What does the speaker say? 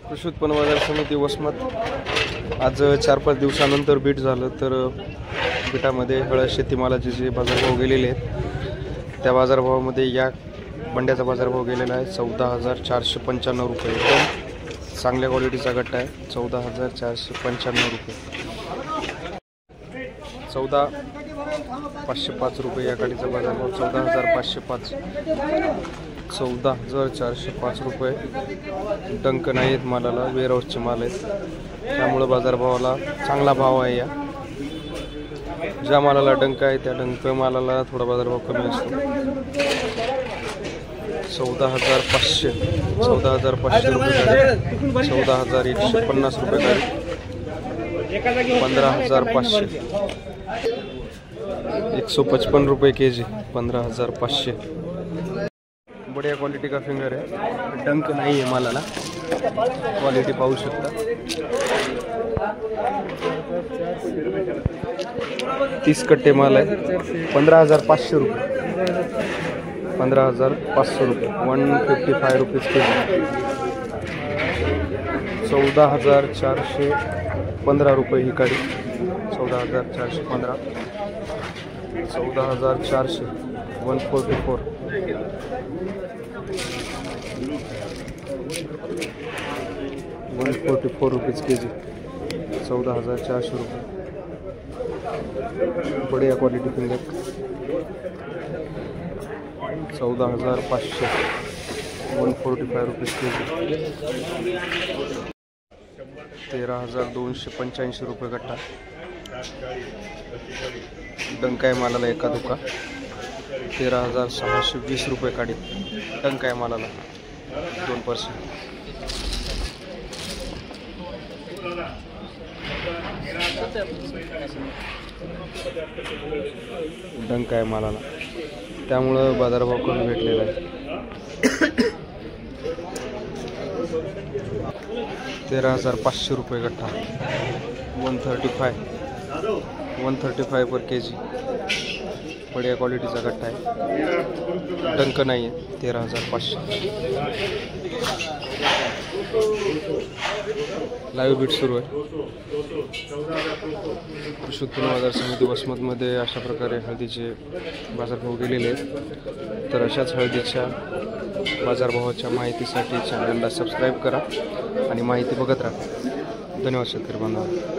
कृषी उत्पन्न बाजार समिती वसमत आज 4-5 दिवसानंतर बीट झालं। तर बीटामध्ये हळद शेतीमालाचे जे बाजारभाव गेलेले आहेत त्या बाजारभावामध्ये या बंड्याचा बाजारभाव गेलेला आहे 14,495 रुपये। एकदम चांगल्या क्वालिटीचा गट्टा आहे 14,495 रुपये। 14,505 रुपये या गाडीचा बाजारभाव 14,505 14,405 रुपये। डंक नाही आहेत मालाला, वेअरहाऊसचे माल आहेत त्यामुळे बाजारभावाला चांगला भाव आहे। या ज्या मालाला डंक आहे त्या डंक मालाला थोडा बाजारभाव कमी असतो। 14,500 रुपये गाडी, 14,150 रुपये गाडी, 15,500 155 रुपये केजी, 15,500। बढ़िया क्वालिटी का फिंगर है, डंक नहीं है मालाला, क्वालिटी पाहू शकता। 30 कट्टे माल है 15,500 रुपये, 15,500 रुपये, 155 रुपीज केजी। 14,415 रुपये ही गाड़ी, 14,415, 14,400, 144, 144 रुपीज केजी, 14,400 रुपये। बढ़िया क्वालिटी फिंगर 14,500, 145 रुपीज केजी। 13,285 रुपये गट्टा, डंकाय मालाला एका दुका। 13,620 रुपये काडी, डंकाय मालाला 2%। डंकाय मालाला त्यामुळे बाजारभाव कमी भेटलेला आहे। 13,500 रुपये गट्टा, 135 पर केजी। बढ़िया क्वालिटीचा गट्टा आहे, डंक नाही आहे। 13,500 लाईव्ह बीट सुरू आहे। कृषी उत्पन्न बाजार समिती वसमतमध्ये अशा प्रकारे हळदीचे बाजारभाव गेलेले आहेत। तर अशाच हळदीच्या बाजारभावाच्या माहितीसाठी चॅनलला सबस्क्राईब करा आणि माहिती बघत राहा। धन्यवाद शेतकरी बांधवांनो।